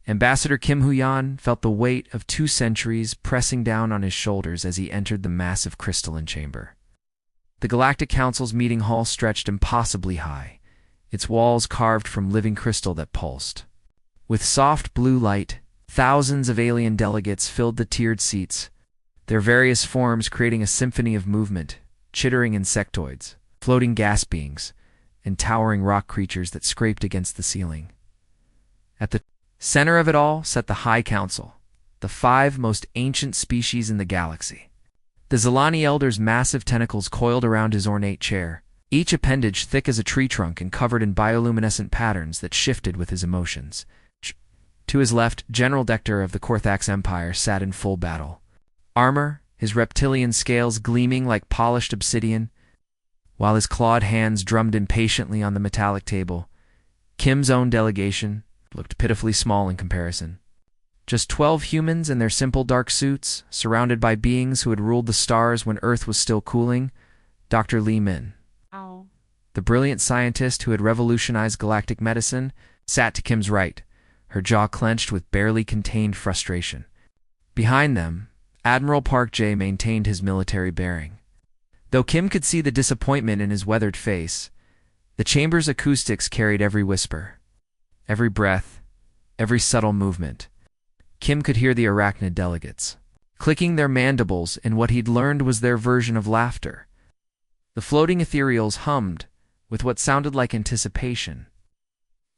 Ambassador Kim Huyan felt the weight of 2 centuries pressing down on his shoulders as he entered the massive crystalline chamber. The Galactic Council's meeting hall stretched impossibly high, its walls carved from living crystal that pulsed. With soft blue light, thousands of alien delegates filled the tiered seats, their various forms creating a symphony of movement, chittering insectoids, floating gas beings, and towering rock creatures that scraped against the ceiling. At the center of it all sat the High Council, the 5 most ancient species in the galaxy. The Zilani Elder's massive tentacles coiled around his ornate chair, each appendage thick as a tree trunk and covered in bioluminescent patterns that shifted with his emotions. To his left, General Dector of the Korthax Empire sat in full battle. Armor, his reptilian scales gleaming like polished obsidian, while his clawed hands drummed impatiently on the metallic table. Kim's own delegation looked pitifully small in comparison. Just 12 humans in their simple dark suits, surrounded by beings who had ruled the stars when Earth was still cooling. Dr. Li Min, the brilliant scientist who had revolutionized galactic medicine, sat to Kim's right, her jaw clenched with barely contained frustration. Behind them, Admiral Park Jae maintained his military bearing. Though Kim could see the disappointment in his weathered face, the chamber's acoustics carried every whisper, every breath, every subtle movement. Kim could hear the arachnid delegates, clicking their mandibles in what he'd learned was their version of laughter. The floating ethereals hummed with what sounded like anticipation.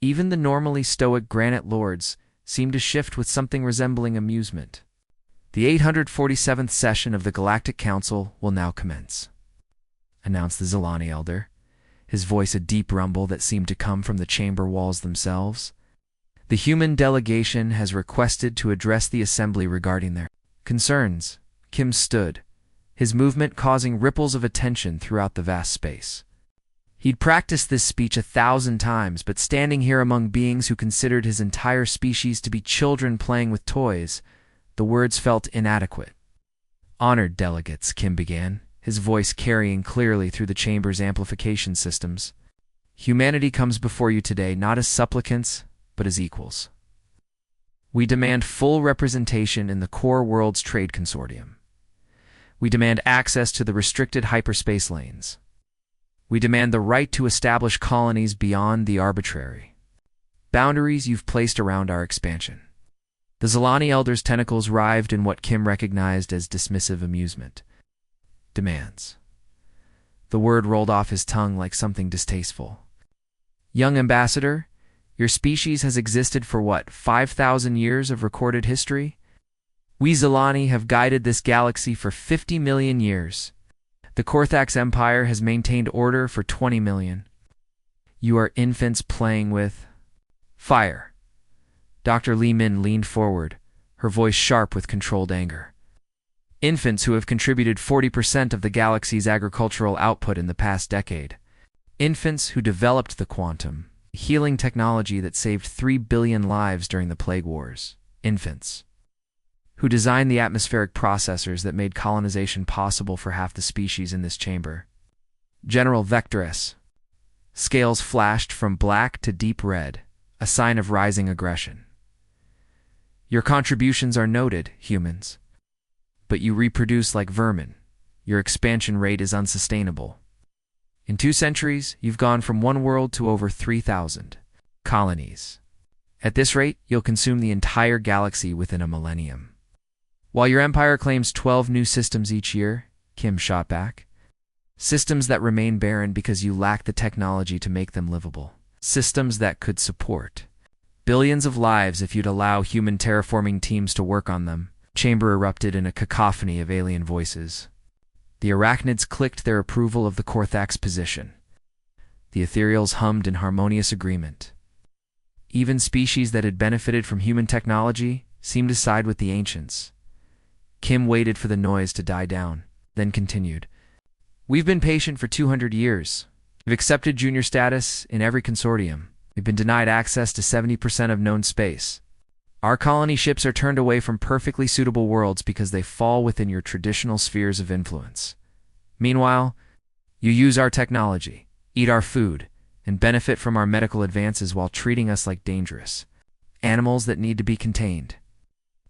Even the normally stoic granite lords seemed to shift with something resembling amusement. The 847th session of the Galactic Council will now commence, announced the Zilani Elder, his voice a deep rumble that seemed to come from the chamber walls themselves. The human delegation has requested to address the assembly regarding their concerns. Kim stood, his movement causing ripples of attention throughout the vast space. He'd practiced this speech 1,000 times, but standing here among beings who considered his entire species to be children playing with toys, the words felt inadequate. "Honored delegates," Kim began, his voice carrying clearly through the chamber's amplification systems. "Humanity comes before you today not as supplicants, but as equals. We demand full representation in the Core Worlds Trade Consortium. We demand access to the restricted hyperspace lanes. We demand the right to establish colonies beyond the arbitrary boundaries you've placed around our expansion." The Zilani Elder's tentacles writhed in what Kim recognized as dismissive amusement. "Demands." The word rolled off his tongue like something distasteful. "Young Ambassador, your species has existed for what, 5,000 years of recorded history? We Zilani have guided this galaxy for 50 million years. The Korthax Empire has maintained order for 20 million. You are infants playing with fire." Dr. Li Min leaned forward, her voice sharp with controlled anger. "Infants who have contributed 40% of the galaxy's agricultural output in the past decade. Infants who developed the quantum healing technology that saved 3 billion lives during the Plague Wars. Infants who designed the atmospheric processors that made colonization possible for half the species in this chamber." General Vectoress. Scales flashed from black to deep red, a sign of rising aggression. "Your contributions are noted, humans. But you reproduce like vermin. Your expansion rate is unsustainable. In 2 centuries, you've gone from 1 world to over 3,000 colonies. At this rate, you'll consume the entire galaxy within a millennium. While your empire claims 12 new systems each year," Kim shot back. "Systems that remain barren because you lack the technology to make them livable. Systems that could support billions of lives if you'd allow human terraforming teams to work on them." Chamber erupted in a cacophony of alien voices. The arachnids clicked their approval of the Korthax position. The ethereals hummed in harmonious agreement. Even species that had benefited from human technology seemed to side with the ancients. Kim waited for the noise to die down, then continued. "We've been patient for 200 years. We've accepted junior status in every consortium. We've been denied access to 70% of known space. Our colony ships are turned away from perfectly suitable worlds because they fall within your traditional spheres of influence. Meanwhile, you use our technology, eat our food, and benefit from our medical advances while treating us like dangerous animals that need to be contained.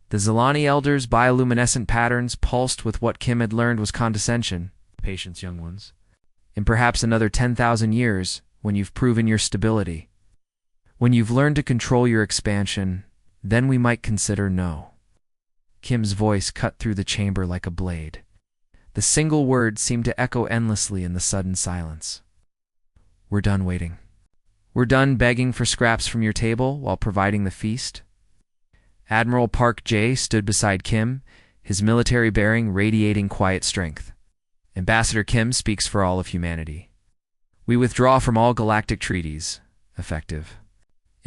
The Zilani elders' bioluminescent patterns pulsed with what Kim had learned was condescension. Patience, young ones. In perhaps another 10,000 years, when you've proven your stability, when you've learned to control your expansion, then we might consider no. Kim's voice cut through the chamber like a blade. The single word seemed to echo endlessly in the sudden silence. We're done waiting. We're done begging for scraps from your table while providing the feast. Admiral Park J stood beside Kim, his military bearing radiating quiet strength. Ambassador Kim speaks for all of humanity. We withdraw from all galactic treaties, effective.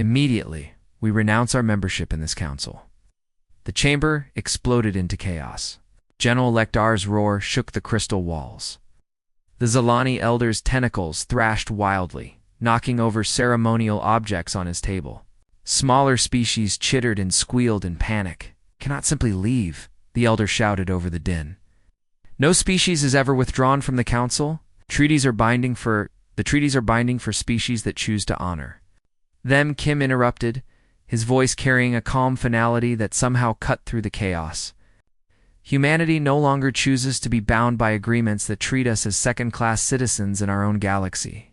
Immediately, we renounce our membership in this council. The chamber exploded into chaos. General Lektar's roar shook the crystal walls. The Zilani elder's tentacles thrashed wildly, knocking over ceremonial objects on his table. Smaller species chittered and squealed in panic. Cannot simply leave, the elder shouted over the din. No species is ever withdrawn from the council. The treaties are binding for species that choose to honor them, Kim interrupted, his voice carrying a calm finality that somehow cut through the chaos. Humanity no longer chooses to be bound by agreements that treat us as second-class citizens in our own galaxy.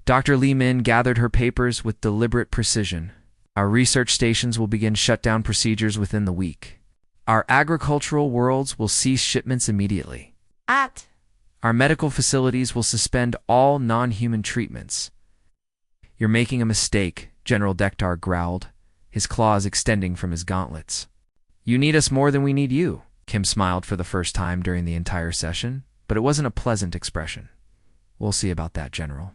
Dr. Li Min gathered her papers with deliberate precision. Our research stations will begin shutdown procedures within the week. Our agricultural worlds will cease shipments immediately. Our medical facilities will suspend all non-human treatments. You're making a mistake, General Dektar growled, his claws extending from his gauntlets. You need us more than we need you. Kim smiled for the first time during the entire session, but it wasn't a pleasant expression. We'll see about that, General.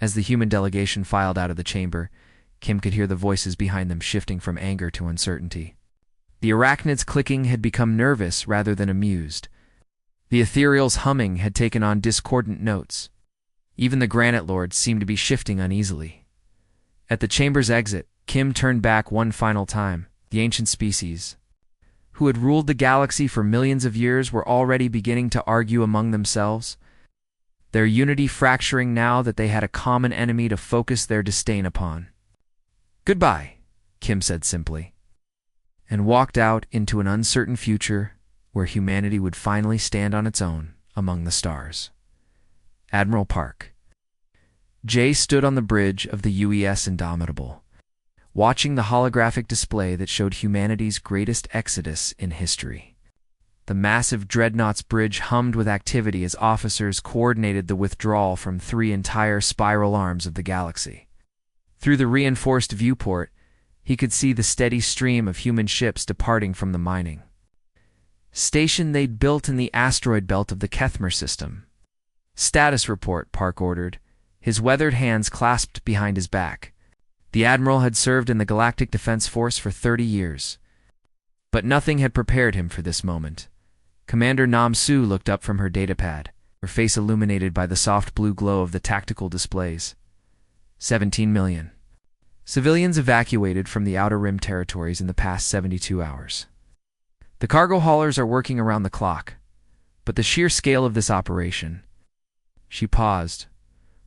As the human delegation filed out of the chamber, Kim could hear the voices behind them shifting from anger to uncertainty. The arachnids' clicking had become nervous rather than amused. The ethereal's humming had taken on discordant notes. Even the granite lords seemed to be shifting uneasily. At the chamber's exit, Kim turned back one final time. The ancient species, who had ruled the galaxy for millions of years, were already beginning to argue among themselves, their unity fracturing now that they had a common enemy to focus their disdain upon. Goodbye, Kim said simply, and walked out into an uncertain future where humanity would finally stand on its own among the stars. Admiral Park J stood on the bridge of the UES Indomitable, watching the holographic display that showed humanity's greatest exodus in history. The massive dreadnought's bridge hummed with activity as officers coordinated the withdrawal from 3 entire spiral arms of the galaxy. Through the reinforced viewport, he could see the steady stream of human ships departing from the mining station they'd built in the asteroid belt of the Kethmer system. Status report, Park ordered, his weathered hands clasped behind his back. The Admiral had served in the Galactic Defense Force for 30 years. But nothing had prepared him for this moment. Commander Nam Su looked up from her datapad, her face illuminated by the soft blue glow of the tactical displays. 17 million. Civilians evacuated from the Outer Rim territories in the past 72 hours. The cargo haulers are working around the clock, but the sheer scale of this operation... She paused,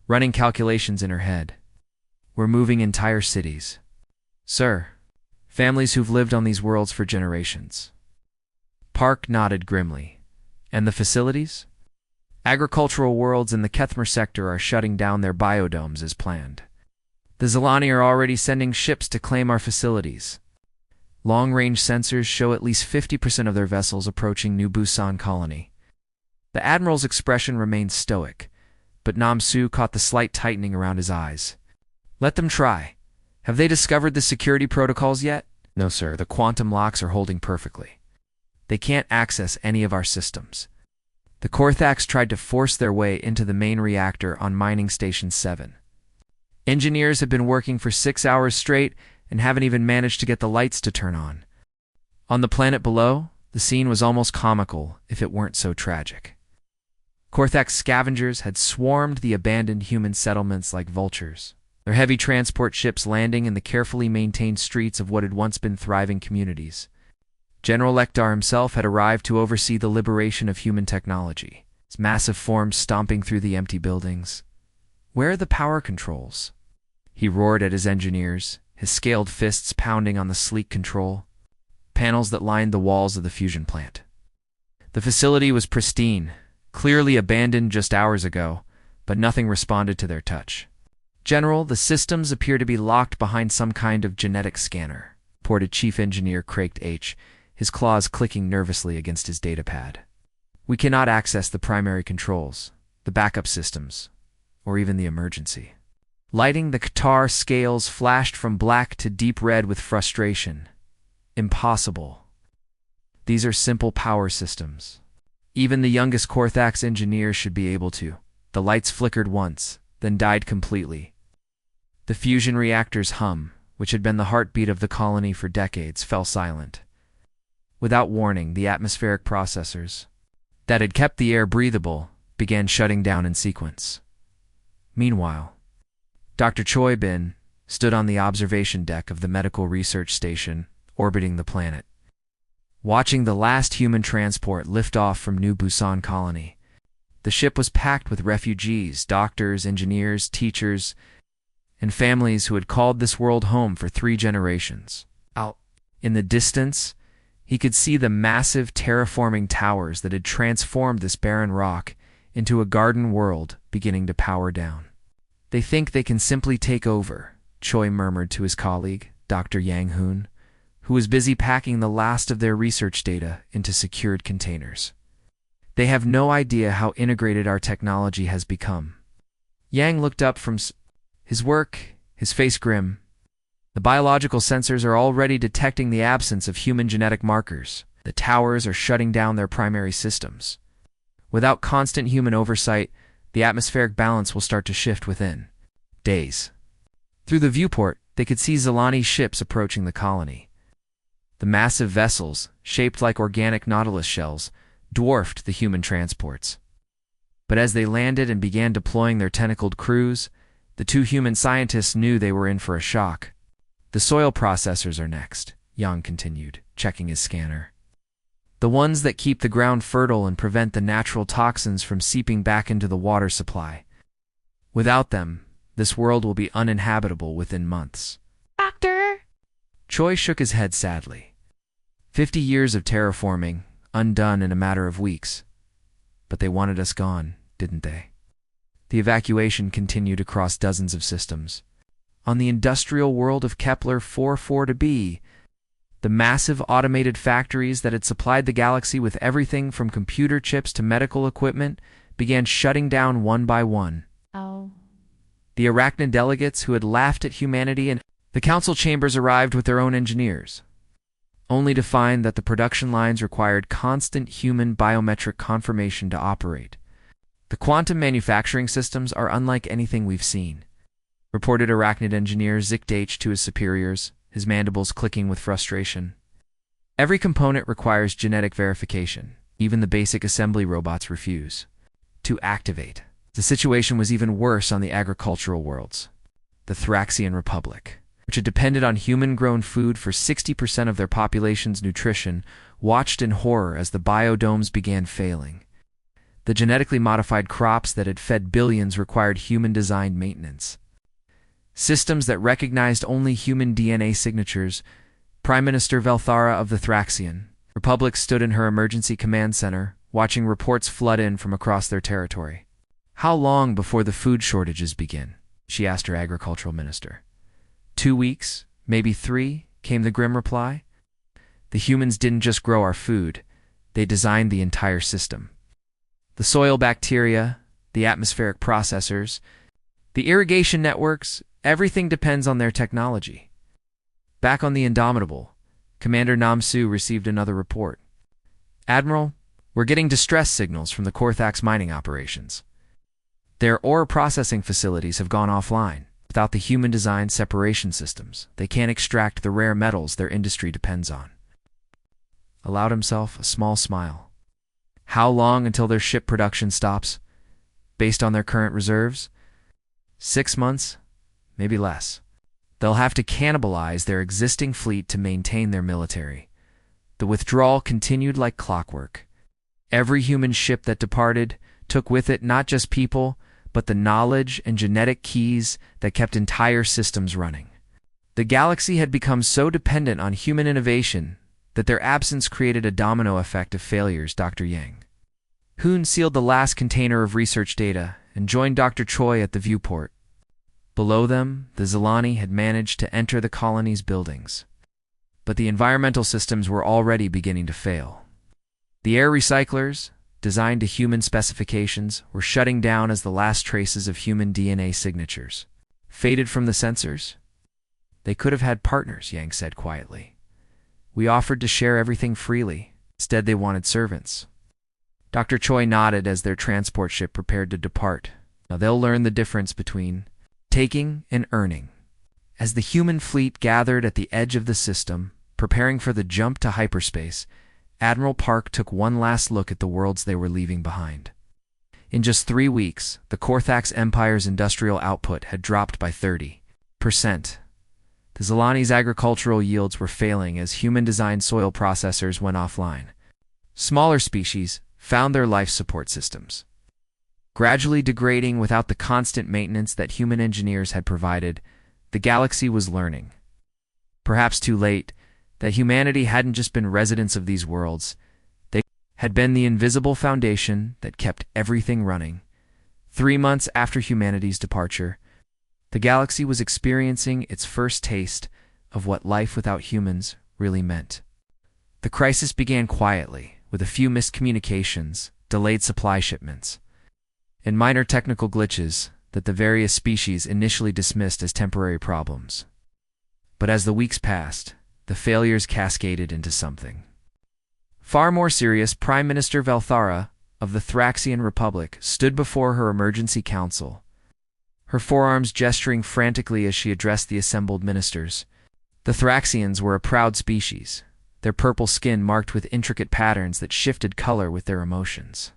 running calculations in her head. We're moving entire cities. Sir, families who've lived on these worlds for generations. Park nodded grimly. And the facilities? Agricultural worlds in the Kethmer sector are shutting down their biodomes as planned. The Zilani are already sending ships to claim our facilities. Long-range sensors show at least 50% of their vessels approaching New Busan colony. The Admiral's expression remained stoic, but Nam Su caught the slight tightening around his eyes. Let them try. Have they discovered the security protocols yet? No, sir. The quantum locks are holding perfectly. They can't access any of our systems. The Korthax tried to force their way into the main reactor on Mining Station 7. Engineers have been working for 6 hours straight and haven't even managed to get the lights to turn on. On the planet below, the scene was almost comical if it weren't so tragic. Korthax scavengers had swarmed the abandoned human settlements like vultures, their heavy transport ships landing in the carefully maintained streets of what had once been thriving communities. General Lektar himself had arrived to oversee the liberation of human technology, his massive forms stomping through the empty buildings. Where are the power controls? He roared at his engineers, his scaled fists pounding on the sleek control panels that lined the walls of the fusion plant. The facility was pristine, clearly abandoned just hours ago, but nothing responded to their touch. "General, the systems appear to be locked behind some kind of genetic scanner," reported Chief Engineer Craig H., his claws clicking nervously against his datapad. "We cannot access the primary controls, the backup systems, or even the emergency." Lighting the Qatar scales flashed from black to deep red with frustration. "Impossible. These are simple power systems. Even the youngest Korthax engineer should be able to." The lights flickered once, then died completely. The fusion reactor's hum, which had been the heartbeat of the colony for decades, fell silent. Without warning, the atmospheric processors that had kept the air breathable began shutting down in sequence. Meanwhile, Dr. Choi Bin stood on the observation deck of the medical research station orbiting the planet, watching the last human transport lift off from New Busan colony. The ship was packed with refugees, doctors, engineers, teachers, and families who had called this world home for 3 generations. Out in the distance, he could see the massive terraforming towers that had transformed this barren rock into a garden world beginning to power down. "They think they can simply take over," Choi murmured to his colleague, Dr. Yang Hoon, who was busy packing the last of their research data into secured containers. "They have no idea how integrated our technology has become." Yang looked up from his work, his face grim. "The biological sensors are already detecting the absence of human genetic markers. The towers are shutting down their primary systems. Without constant human oversight, the atmospheric balance will start to shift within days." Through the viewport, they could see Zilani ships approaching the colony. The massive vessels, shaped like organic nautilus shells, dwarfed the human transports. But as they landed and began deploying their tentacled crews, the 2 human scientists knew they were in for a shock. "The soil processors are next," Yang continued, checking his scanner. "The ones that keep the ground fertile and prevent the natural toxins from seeping back into the water supply. Without them, this world will be uninhabitable within months." "Doctor!" Choi shook his head sadly. 50 years of terraforming, undone in a matter of weeks. But they wanted us gone, didn't they? The evacuation continued across dozens of systems. On the industrial world of Kepler 44b, the massive automated factories that had supplied the galaxy with everything from computer chips to medical equipment began shutting down one by one. Oh. The arachnid delegates who had laughed at humanity and the council chambers arrived with their own engineers, only to find that the production lines required constant human biometric confirmation to operate. "The quantum manufacturing systems are unlike anything we've seen," reported arachnid engineer Zikdach to his superiors, his mandibles clicking with frustration. "Every component requires genetic verification. Even the basic assembly robots refuse to activate." The situation was even worse on the agricultural worlds. The Thraxian Republic, which had depended on human-grown food for 60% of their population's nutrition, watched in horror as the biodomes began failing. The genetically modified crops that had fed billions required human-designed maintenance. Systems that recognized only human DNA signatures. Prime Minister Velthara of the Thraxian Republic stood in her emergency command center, watching reports flood in from across their territory. "How long before the food shortages begin?" she asked her agricultural minister. 2 weeks, maybe 3, came the grim reply. "The humans didn't just grow our food, they designed the entire system. The soil bacteria, the atmospheric processors, the irrigation networks, everything depends on their technology." Back on the Indomitable, Commander Namsu received another report. "Admiral, we're getting distress signals from the Korthax mining operations. Their ore processing facilities have gone offline. Without the human-designed separation systems, they can't extract the rare metals their industry depends on." Allowed himself a small smile. How long until their ship production stops? Based on their current reserves? 6 months? Maybe less. They'll have to cannibalize their existing fleet to maintain their military. The withdrawal continued like clockwork. Every human ship that departed took with it not just people, but the knowledge and genetic keys that kept entire systems running. The galaxy had become so dependent on human innovation that their absence created a domino effect of failures. Dr. Yang Hoon sealed the last container of research data and joined Dr. Choi at the viewport. Below them, the Zilani had managed to enter the colony's buildings. But the environmental systems were already beginning to fail. The air recyclers, designed to human specifications, were shutting down as the last traces of human DNA signatures faded from the sensors. They could have had partners, Yang said quietly. We offered to share everything freely. Instead, they wanted servants. Dr. Choi nodded as their transport ship prepared to depart. Now they'll learn the difference between taking and earning. As the human fleet gathered at the edge of the system, preparing for the jump to hyperspace, Admiral Park took one last look at the worlds they were leaving behind. In just 3 weeks, the Korthax Empire's industrial output had dropped by 30%. The Zilani's agricultural yields were failing as human-designed soil processors went offline. Smaller species found their life support systems gradually degrading without the constant maintenance that human engineers had provided. The galaxy was learning, perhaps too late, that humanity hadn't just been residents of these worlds. They had been the invisible foundation that kept everything running. 3 months after humanity's departure, the galaxy was experiencing its first taste of what life without humans really meant. The crisis began quietly, with a few missed communications, delayed supply shipments, and minor technical glitches that the various species initially dismissed as temporary problems. But as the weeks passed, the failures cascaded into something far more serious. Prime Minister Velthara of the Thraxian Republic stood before her emergency council, her forearms gesturing frantically as she addressed the assembled ministers. The Thraxians were a proud species, their purple skin marked with intricate patterns that shifted color with their emotions.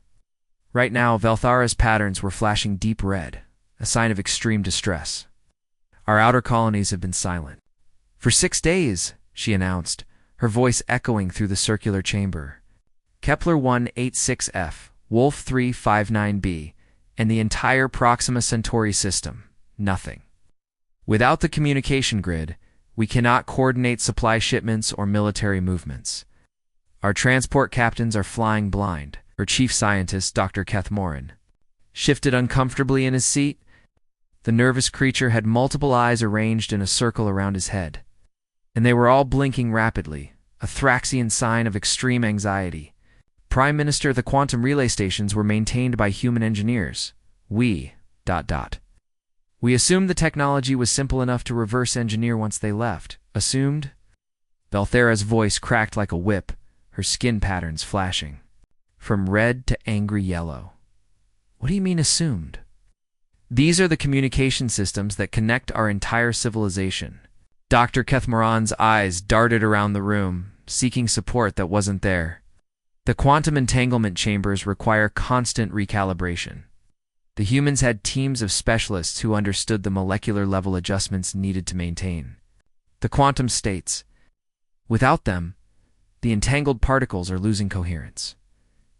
Right now, Velthara's patterns were flashing deep red, a sign of extreme distress. Our outer colonies have been silent for 6 days, she announced, her voice echoing through the circular chamber. Kepler 186f, Wolf 359b, and the entire Proxima Centauri system, nothing. Without the communication grid, we cannot coordinate supply shipments or military movements. Our transport captains are flying blind. Her chief scientist, Dr. Keth Morin, shifted uncomfortably in his seat. The nervous creature had multiple eyes arranged in a circle around his head, and they were all blinking rapidly, a Thraxian sign of extreme anxiety. Prime Minister, the quantum relay stations were maintained by human engineers. We assumed the technology was simple enough to reverse engineer once they left. Assumed? Velthara's voice cracked like a whip, her skin patterns flashing from red to angry yellow. What do you mean assumed? These are the communication systems that connect our entire civilization. Dr. Kethmoran's eyes darted around the room, seeking support that wasn't there. The quantum entanglement chambers require constant recalibration. The humans had teams of specialists who understood the molecular level adjustments needed to maintain the quantum states. Without them, the entangled particles are losing coherence.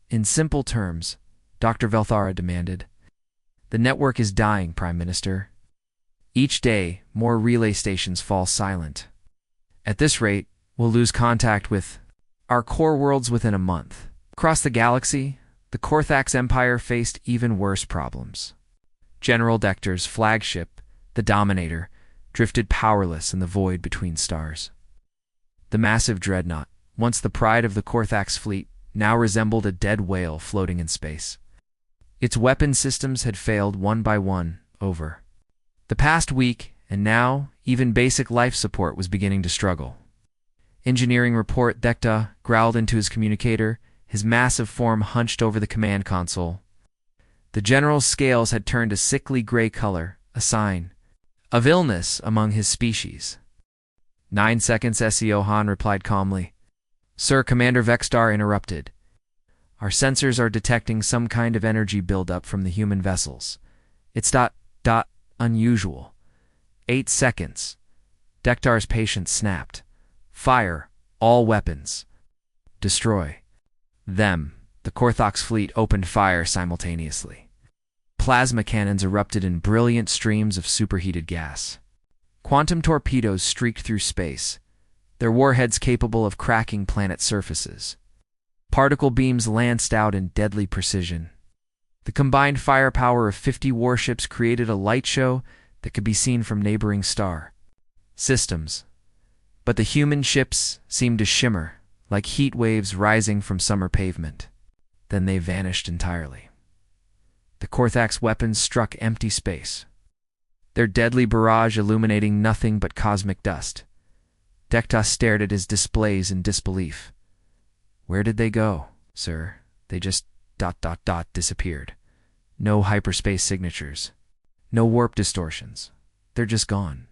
In simple terms, Dr. Velthara demanded, the network is dying, Prime Minister. Each day, more relay stations fall silent. At this rate, we'll lose contact with our core worlds within a month. Across the galaxy, the Korthax Empire faced even worse problems. General Dector's flagship, the Dominator, drifted powerless in the void between stars. The massive dreadnought, once the pride of the Korthax fleet, now resembled a dead whale floating in space. Its weapon systems had failed one by one over the past week, and now even basic life support was beginning to struggle. Engineering report, Dekta growled into his communicator, his massive form hunched over the command console. The general's scales had turned a sickly gray color, a sign of illness among his species. 9 seconds, SEO Han replied calmly. Sir, Commander Vexstar interrupted. Our sensors are detecting some kind of energy buildup from the human vessels. It's unusual. 8 seconds. Dektar's patience snapped. Fire all weapons. Destroy them. The Korthax fleet opened fire simultaneously. Plasma cannons erupted in brilliant streams of superheated gas. Quantum torpedoes streaked through space, their warheads capable of cracking planet surfaces. Particle beams lanced out in deadly precision. The combined firepower of 50 warships created a light show that could be seen from neighboring star systems. But the human ships seemed to shimmer, like heat waves rising from summer pavement. Then they vanished entirely. The Korthak's weapons struck empty space, their deadly barrage illuminating nothing but cosmic dust. Dektas stared at his displays in disbelief. Where did they go, sir? They just ... disappeared. No hyperspace signatures. No warp distortions. They're just gone.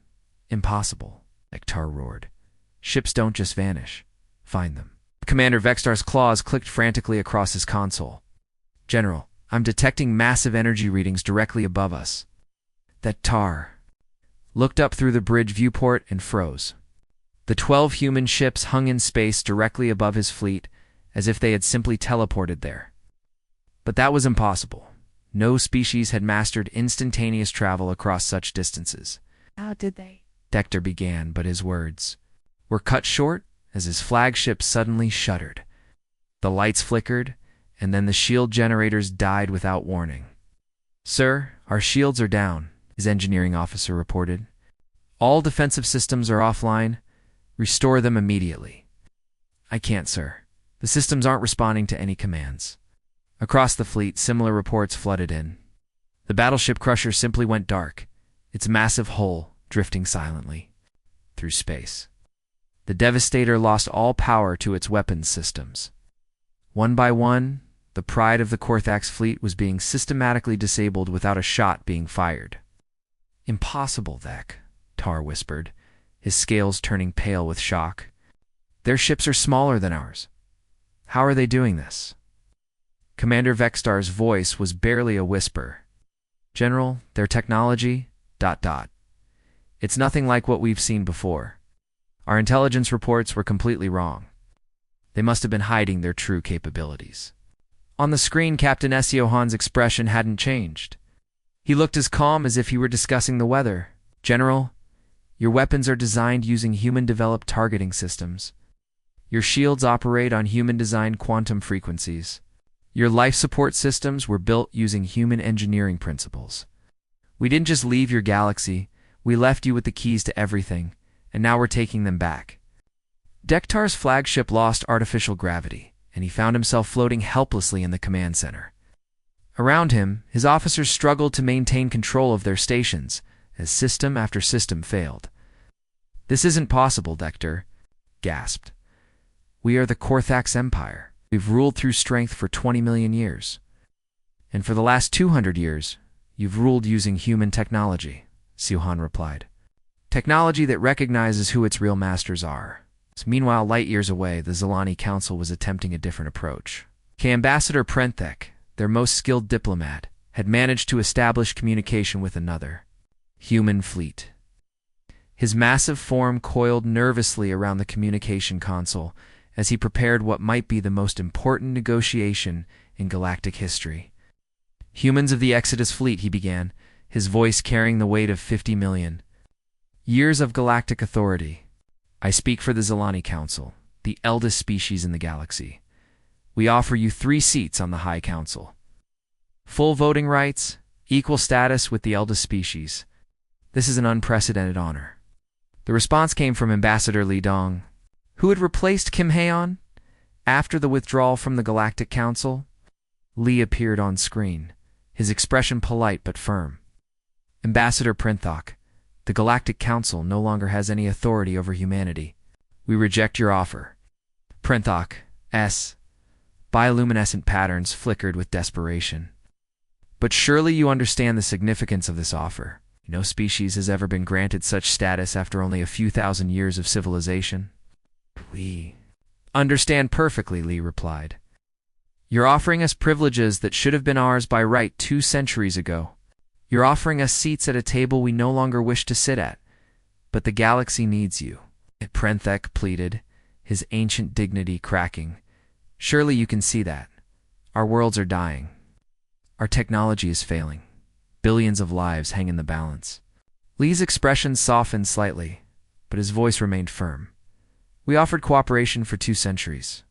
Impossible, Ektar roared. Ships don't just vanish. Find them. Commander Vextar's claws clicked frantically across his console. General, I'm detecting massive energy readings directly above us. That Tar looked up through the bridge viewport and froze. The 12 human ships hung in space directly above his fleet, as if they had simply teleported there. But that was impossible. No species had mastered instantaneous travel across such distances. How did they? Dektar began, but his words were cut short as his flagship suddenly shuddered. The lights flickered, and then the shield generators died without warning. Sir, our shields are down, his engineering officer reported. All defensive systems are offline. Restore them immediately. I can't, sir. The systems aren't responding to any commands. Across the fleet, similar reports flooded in. The battleship Crusher simply went dark, its massive hull drifting silently through space. The Devastator lost all power to its weapons systems. One by one, the pride of the Korthak's fleet was being systematically disabled without a shot being fired. Impossible, Vek, Tar whispered, his scales turning pale with shock. Their ships are smaller than ours. How are they doing this? Commander Vextar's voice was barely a whisper. General, their technology... It's nothing like what we've seen before. Our intelligence reports were completely wrong. They must have been hiding their true capabilities. On the screen, Captain Essiohan's expression hadn't changed. He looked as calm as if he were discussing the weather. General, your weapons are designed using human-developed targeting systems. Your shields operate on human-designed quantum frequencies. Your life support systems were built using human engineering principles. We didn't just leave your galaxy, we left you with the keys to everything, and now we're taking them back. Dektar's flagship lost artificial gravity, and he found himself floating helplessly in the command center. Around him, his officers struggled to maintain control of their stations, as system after system failed. This isn't possible, Dektar, gasped. We are the Korthak's empire. We've ruled through strength for 20 million years. And for the last 200 years, you've ruled using human technology, Siohan replied. Technology that recognizes who its real masters are. Meanwhile, light years away, the Zilani Council was attempting a different approach. Ambassador Prenthek, their most skilled diplomat, had managed to establish communication with another human fleet. His massive form coiled nervously around the communication console as he prepared what might be the most important negotiation in galactic history. Humans of the Exodus fleet, he began, his voice carrying the weight of 50 million years of galactic authority. I speak for the Zilani Council, the eldest species in the galaxy. We offer you 3 seats on the High Council. Full voting rights, equal status with the eldest species. This is an unprecedented honor. The response came from Ambassador Li Dong, who had replaced Kim Haeon. After the withdrawal from the Galactic Council, Li appeared on screen, his expression polite but firm. Ambassador Prenthok, the Galactic Council no longer has any authority over humanity. We reject your offer. Prenthok's bioluminescent patterns flickered with desperation. But surely you understand the significance of this offer. No species has ever been granted such status after only a few thousand years of civilization. We understand perfectly, Li replied. You're offering us privileges that should have been ours by right 2 centuries ago. You're offering us seats at a table we no longer wish to sit at. But the galaxy needs you, Prenthek pleaded, his ancient dignity cracking. Surely you can see that. Our worlds are dying. Our technology is failing. Billions of lives hang in the balance. Lee's expression softened slightly, but his voice remained firm. We offered cooperation for 2 centuries.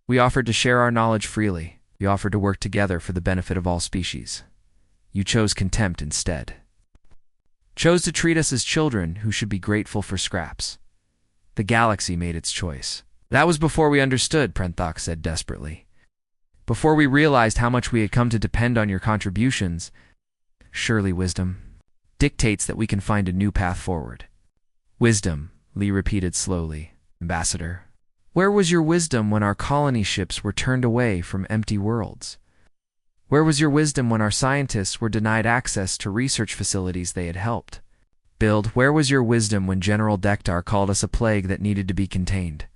We offered to share our knowledge freely. We offered to work together for the benefit of all species. You chose contempt instead. Chose to treat us as children who should be grateful for scraps. The galaxy made its choice. That was before we understood, Prenthok said desperately. Before we realized how much we had come to depend on your contributions. Surely wisdom dictates that we can find a new path forward. Wisdom, Lee repeated slowly. Ambassador, where was your wisdom when our colony ships were turned away from empty worlds? Where was your wisdom when our scientists were denied access to research facilities they had helped build? Where was your wisdom when General Dektar called us a plague that needed to be contained?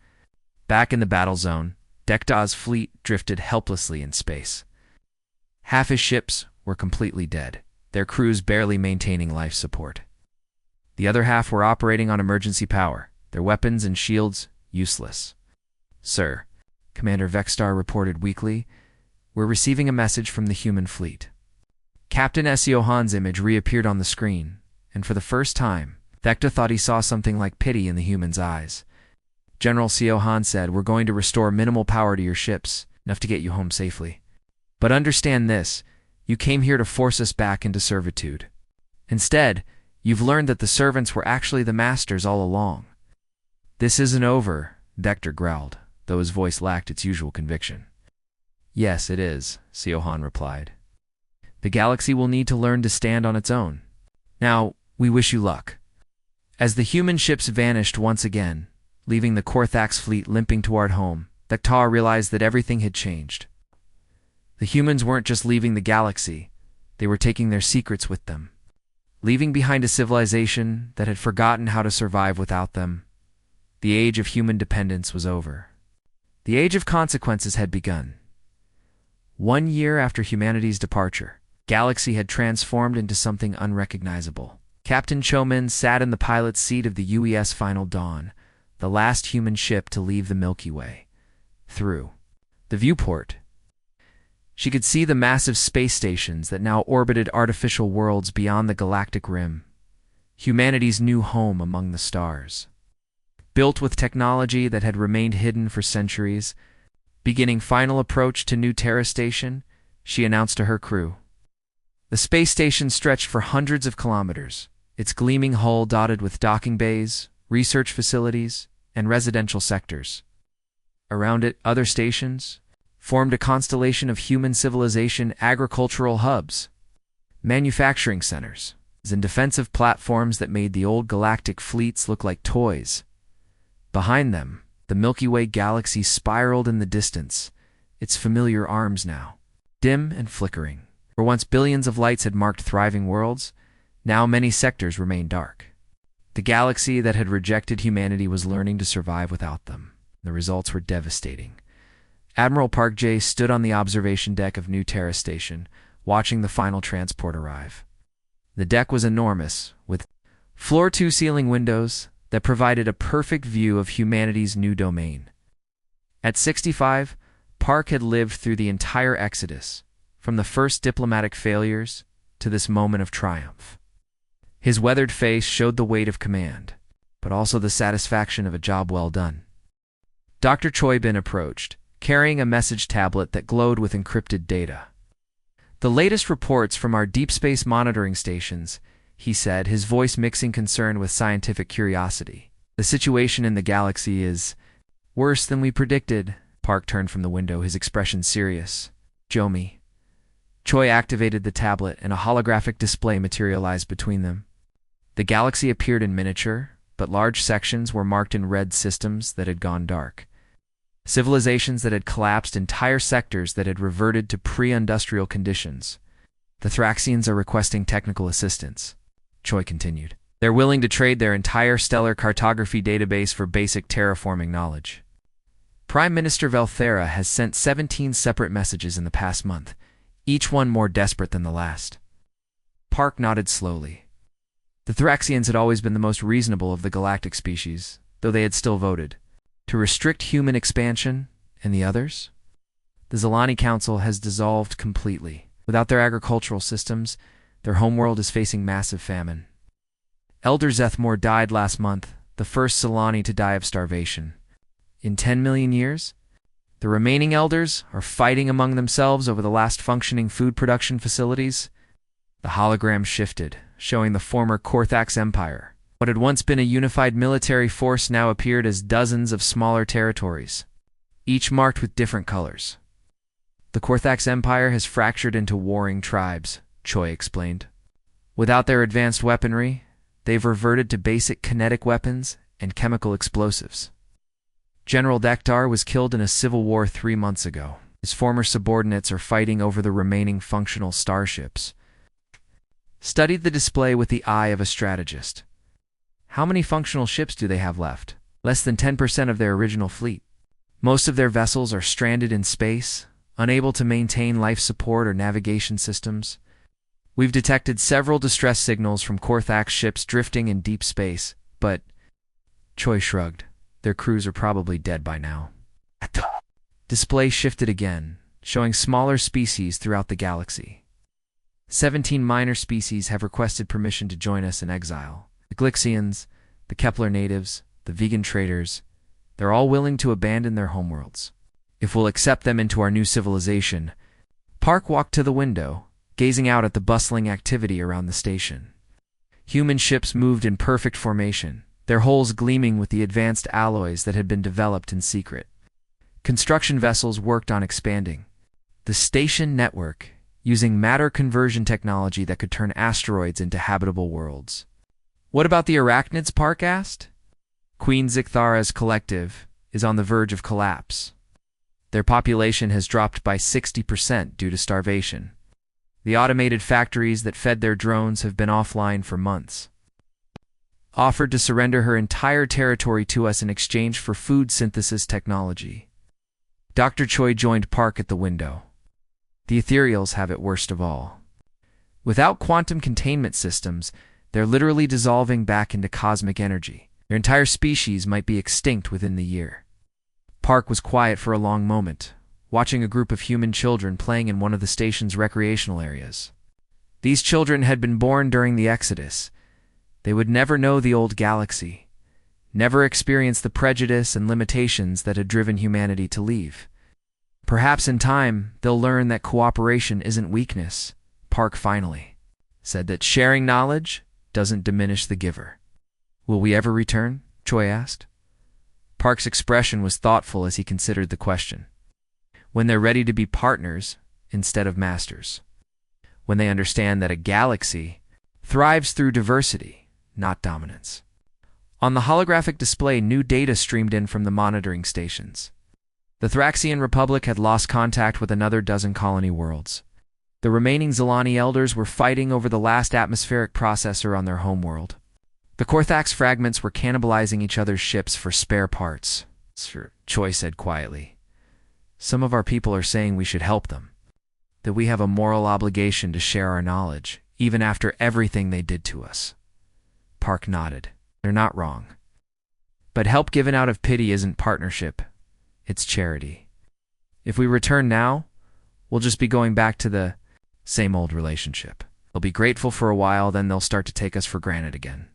Back in the battle zone, Dektar's fleet drifted helplessly in space. Half his ships were completely dead, their crews barely maintaining life support. The other half were operating on emergency power, their weapons and shields useless. Sir, Commander Vexstar reported weakly, we're receiving a message from the human fleet. Captain Siohan's image reappeared on the screen, and for the first time, Vecta thought he saw something like pity in the human's eyes. General Siohan said, we're going to restore minimal power to your ships, enough to get you home safely. But understand this, you came here to force us back into servitude. Instead, you've learned that the servants were actually the masters all along. This isn't over, Vector growled, though his voice lacked its usual conviction. Yes, it is, Siohan replied. The galaxy will need to learn to stand on its own. Now, we wish you luck. As the human ships vanished once again, leaving the Korthax fleet limping toward home, Vector realized that everything had changed. The humans weren't just leaving the galaxy, they were taking their secrets with them. Leaving behind a civilization that had forgotten how to survive without them, the age of human dependence was over. The age of consequences had begun. 1 year after humanity's departure, Galaxy had transformed into something unrecognizable. Captain Chomin sat in the pilot's seat of the UES Final Dawn, the last human ship to leave the Milky Way. Through the viewport, she could see the massive space stations that now orbited artificial worlds beyond the galactic rim, humanity's new home among the stars. Built with technology that had remained hidden for centuries, beginning final approach to New Terra Station, she announced to her crew. The space station stretched for hundreds of kilometers, its gleaming hull dotted with docking bays, research facilities, and residential sectors. Around it, other stations formed a constellation of human civilization agricultural hubs, manufacturing centers, and defensive platforms that made the old galactic fleets look like toys. Behind them, the Milky Way galaxy spiraled in the distance, its familiar arms now, dim and flickering. Where once billions of lights had marked thriving worlds, now many sectors remained dark. The galaxy that had rejected humanity was learning to survive without them. The results were devastating. Admiral Park J stood on the observation deck of New Terra Station, watching the final transport arrive. The deck was enormous, with floor-to-ceiling windows that provided a perfect view of humanity's new domain. At 65, Park had lived through the entire exodus, from the first diplomatic failures to this moment of triumph. His weathered face showed the weight of command, but also the satisfaction of a job well done. Dr. Choi Bin approached, carrying a message tablet that glowed with encrypted data. The latest reports from our deep space monitoring stations, he said, his voice mixing concern with scientific curiosity. The situation in the galaxy is worse than we predicted. Park turned from the window, his expression serious. Jomi. Choi activated the tablet, and a holographic display materialized between them. The galaxy appeared in miniature, but large sections were marked in red systems that had gone dark. Civilizations that had collapsed, entire sectors that had reverted to pre-industrial conditions. The Thraxians are requesting technical assistance, Choi continued. They're willing to trade their entire stellar cartography database for basic terraforming knowledge. Prime Minister Velthera has sent 17 separate messages in the past month, each one more desperate than the last. Park nodded slowly. The Thraxians had always been the most reasonable of the galactic species, though they had still voted. To restrict human expansion, and the others? The Zelani Council has dissolved completely. Without their agricultural systems, their homeworld is facing massive famine. Elder Zethmore died last month, the first Solani to die of starvation. In 10 million years? The remaining elders are fighting among themselves over the last functioning food production facilities. The hologram shifted, showing the former Korthax Empire. What had once been a unified military force now appeared as dozens of smaller territories, each marked with different colors. The Korthax Empire has fractured into warring tribes, Choi explained. Without their advanced weaponry, they've reverted to basic kinetic weapons and chemical explosives. General Dektar was killed in a civil war 3 months ago. His former subordinates are fighting over the remaining functional starships. Studied the display with the eye of a strategist. How many functional ships do they have left? Less than 10% of their original fleet. Most of their vessels are stranded in space, unable to maintain life support or navigation systems. We've detected several distress signals from Korthax ships drifting in deep space, but... Choi shrugged. Their crews are probably dead by now. Display shifted again, showing smaller species throughout the galaxy. 17 minor species have requested permission to join us in exile. The Glixians, the Kepler natives, the vegan traders, they're all willing to abandon their homeworlds. If we'll accept them into our new civilization. Park walked to the window, gazing out at the bustling activity around the station. Human ships moved in perfect formation, their hulls gleaming with the advanced alloys that had been developed in secret. Construction vessels worked on expanding the station network, using matter conversion technology that could turn asteroids into habitable worlds. What about the arachnids? Park asked. Queen Zikthara's collective is on the verge of collapse. Their population has dropped by 60% due to starvation. The automated factories that fed their drones have been offline for months. Offered to surrender her entire territory to us in exchange for food synthesis technology. Dr. Choi joined Park at the window. The ethereals have it worst of all. Without quantum containment systems, they're literally dissolving back into cosmic energy. Their entire species might be extinct within the year. Park was quiet for a long moment, watching a group of human children playing in one of the station's recreational areas. These children had been born during the Exodus. They would never know the old galaxy, never experience the prejudice and limitations that had driven humanity to leave. Perhaps in time, they'll learn that cooperation isn't weakness. Park finally said that sharing knowledge doesn't diminish the giver. Will we ever return? Choi asked. Park's expression was thoughtful as he considered the question. When they're ready to be partners instead of masters. When they understand that a galaxy thrives through diversity, not dominance. On the holographic display, new data streamed in from the monitoring stations. The Thraxian Republic had lost contact with another dozen colony worlds. The remaining Zilani elders were fighting over the last atmospheric processor on their homeworld. The Korthax fragments were cannibalizing each other's ships for spare parts, Choi said quietly. Some of our people are saying we should help them, that we have a moral obligation to share our knowledge, even after everything they did to us. Park nodded. They're not wrong. But help given out of pity isn't partnership. It's charity. If we return now, we'll just be going back to the same old relationship. They'll be grateful for a while, then they'll start to take us for granted again.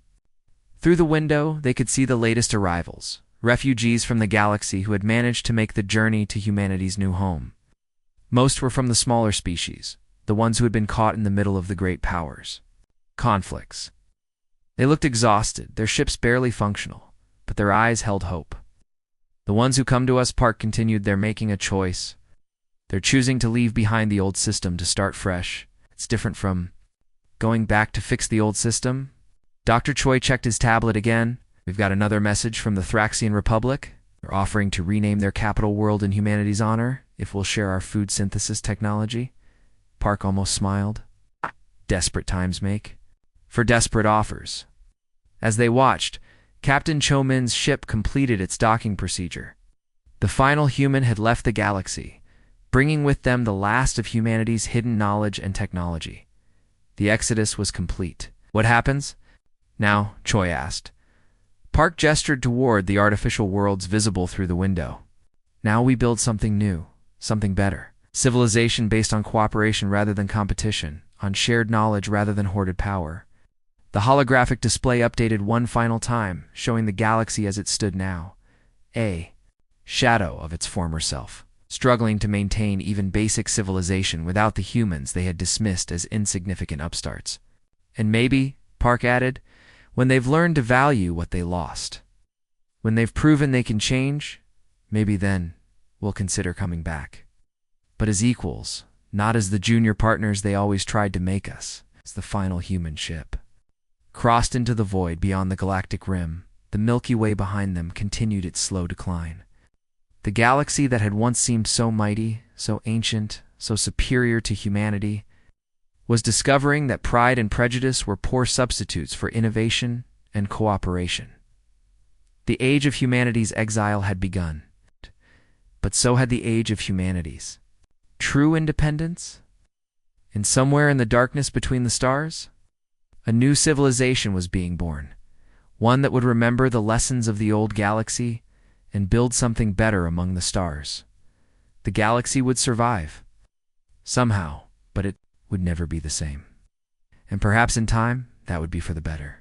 Through the window, they could see the latest arrivals, refugees from the galaxy who had managed to make the journey to humanity's new home. Most were from the smaller species, the ones who had been caught in the middle of the great powers. Conflicts. They looked exhausted, their ships barely functional, but their eyes held hope. The ones who come to us, Park continued, they're making a choice. They're choosing to leave behind the old system to start fresh. It's different from going back to fix the old system. Dr. Choi checked his tablet again. We've got another message from the Thraxian Republic. They're offering to rename their capital world in humanity's honor if we'll share our food synthesis technology. Park almost smiled. Desperate times make for desperate offers. As they watched, Captain Cho Min's ship completed its docking procedure. The final human had left the galaxy, bringing with them the last of humanity's hidden knowledge and technology. The exodus was complete. What happens now? Choi asked. Park gestured toward the artificial worlds visible through the window. Now we build something new, something better. Civilization based on cooperation rather than competition, on shared knowledge rather than hoarded power. The The holographic display updated one final time, showing the galaxy as it stood now, a shadow of its former self, struggling to maintain even basic civilization without the humans they had dismissed as insignificant upstarts. And maybe, Park added, when they've learned to value what they lost, when they've proven they can change, maybe then we'll consider coming back. But as equals, not as the junior partners they always tried to make us, as the final human ship. Crossed into the void beyond the galactic rim, the Milky Way behind them continued its slow decline. The galaxy that had once seemed so mighty, so ancient, so superior to humanity, was discovering that pride and prejudice were poor substitutes for innovation and cooperation. The age of humanity's exile had begun, but so had the age of humanity's true independence. And somewhere in the darkness between the stars, a new civilization was being born, one that would remember the lessons of the old galaxy and build something better among the stars. The galaxy would survive, somehow, but it would never be the same. And perhaps in time, that would be for the better.